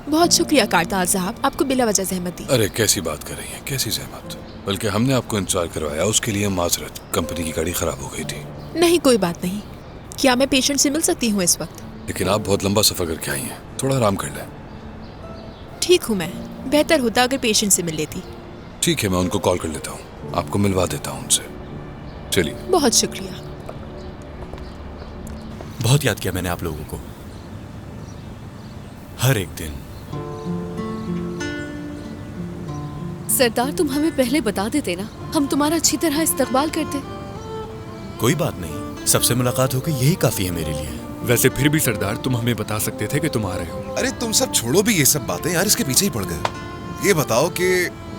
बहुत शुक्रिया कारतार साहब, आपको बिला वजह जहमत दी। अरे कैसी बात कर रही हैं, कैसी जहमत? बल्कि हमने आपको इंतजार करवाया, उसके लिए माजरत। कंपनी की गाड़ी खराब हो गई थी। नहीं, कोई बात नहीं। क्या मैं पेशेंट से मिल सकती हूँ इस वक्त? लेकिन आप बहुत लंबा सफर करके आई हैं, थोड़ा आराम कर लें। ठीक हूँ मैं, बेहतर होता अगर पेशेंट से मिल लेती। ठीक है, मैं उनको कॉल कर लेता हूँ, आपको मिलवा देता हूँ उनसे। चलिए। बहुत शुक्रिया। बहुत याद किया मैंने आप लोगों को, हर एक दिन। सरदार, तुम हमें पहले बता देते ना, हम तुम्हारा अच्छी तरह इस्तकबाल करते। कोई बात नहीं, सबसे मुलाकात हो गई, यही काफी है मेरे लिए। वैसे फिर भी सरदार, तुम हमें बता सकते थे कि तुम आ रहे हो। अरे तुम सब छोड़ो भी ये सब बातें यार, इसके पीछे ही पड़ गए। ये बताओ कि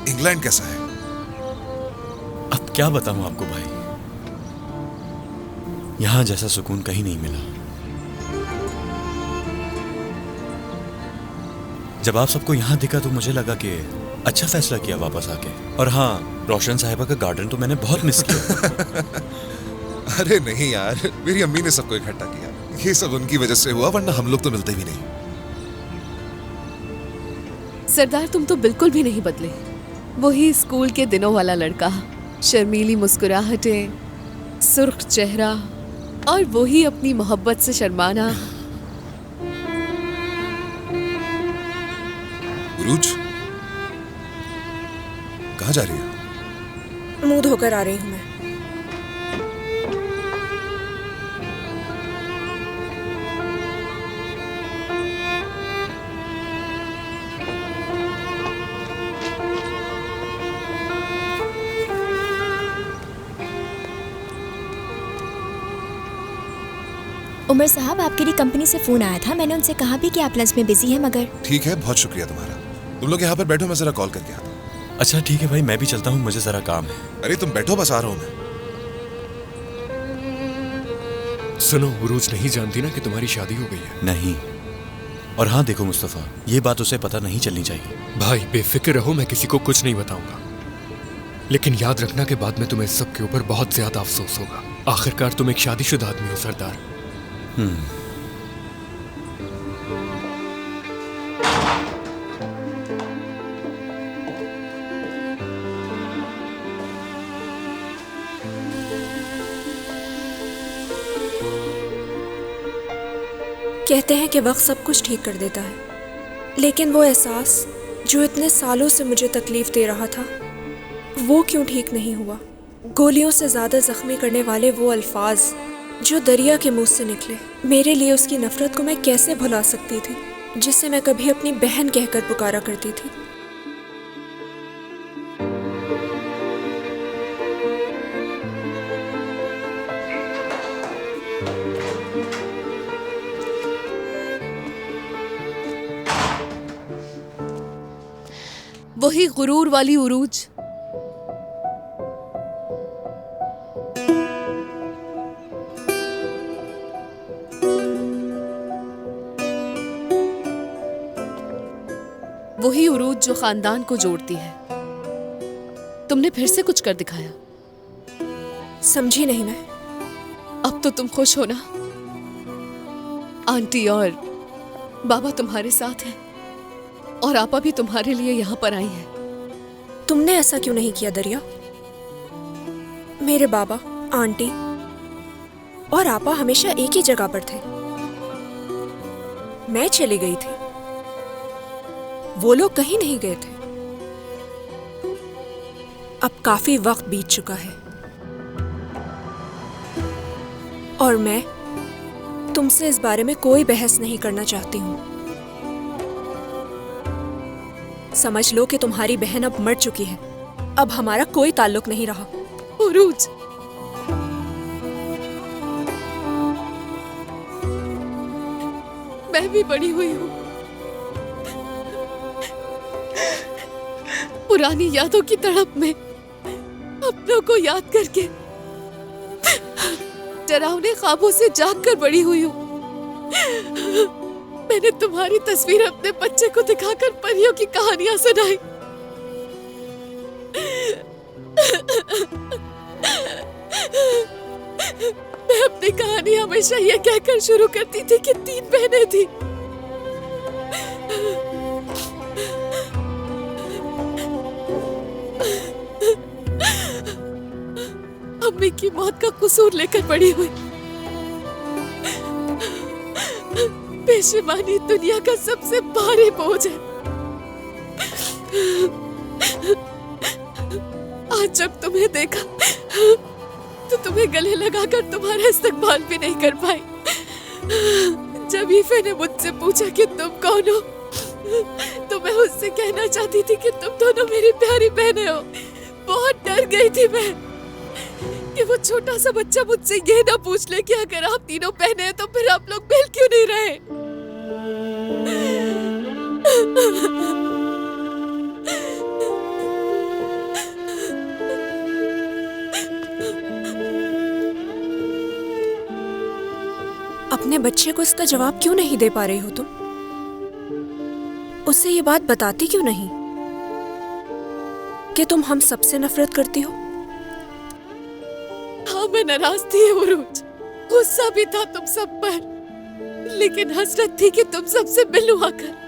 इंग्लैंड कैसा है? अब क्या बताऊं आपको भाई, यहां जैसा सुकून कहीं नहीं मिला। जब आप सबको यहां दिखा तो मुझे लगा कि अच्छा फैसला किया वापस आके। और हाँ, रोशन साहिबा का गार्डन तो मैंने बहुत मिस किया। अरे नहीं यार, मेरी अम्मी ने सबको इकट्ठा किया, ये सब उनकी वजह से हुआ, वरना हम लोग तो मिलते भी नहीं। सरदार, तुम तो बिल्कुल भी नहीं बदले। वही स्कूल के दिनों वाला लड़का, शर्मीली मुस्कुराहटें, सुर्ख चेहरा और वही अपनी मोहब्बत से शर्माना। उरूज, कहाँ जा रही है? मुंह धोकर आ रही हूँ मैं। उमर साहब, आपके लिए कंपनी से फोन आया था। मैंने उनसे कहा भी कि आप लंच में बिजी हैं, मगर ठीक है, बहुत शुक्रिया तुम्हारा। तुम लोग यहाँ पर बैठो, मैं जरा कॉल करके आता हूँ। अच्छा ठीक है भाई, मैं भी चलता हूँ, मुझे जरा काम है। अरे तुम बैठो, बस आ रहा हूँ मैं। सुनो, उरूज नहीं जानती ना कि तुम्हारी शादी हो गई है। नहीं, और हाँ देखो मुस्तफा, ये बात उसे पता नहीं चलनी चाहिए। भाई बेफिक्र रहो, मैं किसी को कुछ नहीं बताऊंगा। लेकिन याद रखना कि बाद में तुम्हें सब के ऊपर बहुत ज्यादा अफसोस होगा। आखिरकार तुम एक शादीशुदा आदमी हो सरदार। कहते हैं कि वक्त सब कुछ ठीक कर देता है, लेकिन वो एहसास जो इतने सालों से मुझे तकलीफ दे रहा था, वो क्यों ठीक नहीं हुआ? गोलियों से ज़्यादा जख्मी करने वाले वो अल्फाज जो दरिया के मुंह से निकले, मेरे लिए उसकी नफरत को मैं कैसे भुला सकती थी, जिसे मैं कभी अपनी बहन कहकर पुकारा करती थी। वही गुरूर वाली उरूज। वही उरूज जो खानदान को जोड़ती है। तुमने फिर से कुछ कर दिखाया। समझी नहीं मैं। अब तो तुम खुश हो ना? आंटी और बाबा तुम्हारे साथ हैं और आपा भी तुम्हारे लिए यहाँ पर आई है। तुमने ऐसा क्यों नहीं किया दरिया? मेरे बाबा, आंटी और आपा हमेशा एक ही जगह पर थे। मैं चली गई थी, वो लोग कहीं नहीं गए थे। अब काफी वक्त बीत चुका है और मैं तुमसे इस बारे में कोई बहस नहीं करना चाहती हूँ। समझ लो कि तुम्हारी बहन अब मर चुकी है, अब हमारा कोई ताल्लुक नहीं रहा। उरूज, मैं भी बड़ी हुई हूँ। पुरानी यादों की तड़प में अपनों को याद करके डरावने ख्वाबों से जाग कर बड़ी हुई हूँ। मैंने तुम्हारी तस्वीर अपने बच्चे को दिखाकर परियों की कहानियां सुनाई। मैं अपनी कहानी हमेशा ये कहकर शुरू करती थी कि 3 बहनें थी। अम्मी की मौत का कसूर लेकर पड़ी हुई पेशेमानी दुनिया का सबसे भारी बोझ है। आज जब तुम्हें देखा तो तुम्हें गले लगाकर तुम्हारा इस्तकबाल भी नहीं कर पाई। जब ईफे ने मुझसे पूछा कि तुम कौन हो तो मैं उससे कहना चाहती थी कि तुम दोनों मेरी प्यारी बहनें हो। बहुत डर गई थी मैं कि वो छोटा सा बच्चा मुझसे ये ना पूछ ले कि अगर आप तीनों बहनें हैं तो फिर आप लोग मिल क्यों नहीं रहे। अपने बच्चे को इसका जवाब क्यों नहीं दे पा रही हो तुम? उससे ये बात बताती क्यों नहीं कि तुम हम सबसे नफरत करती हो? हाँ, मैं नाराज थी उरूज, गुस्सा भी था तुम सब पर, लेकिन हसरत थी कि तुम सबसे मिलूं आकर।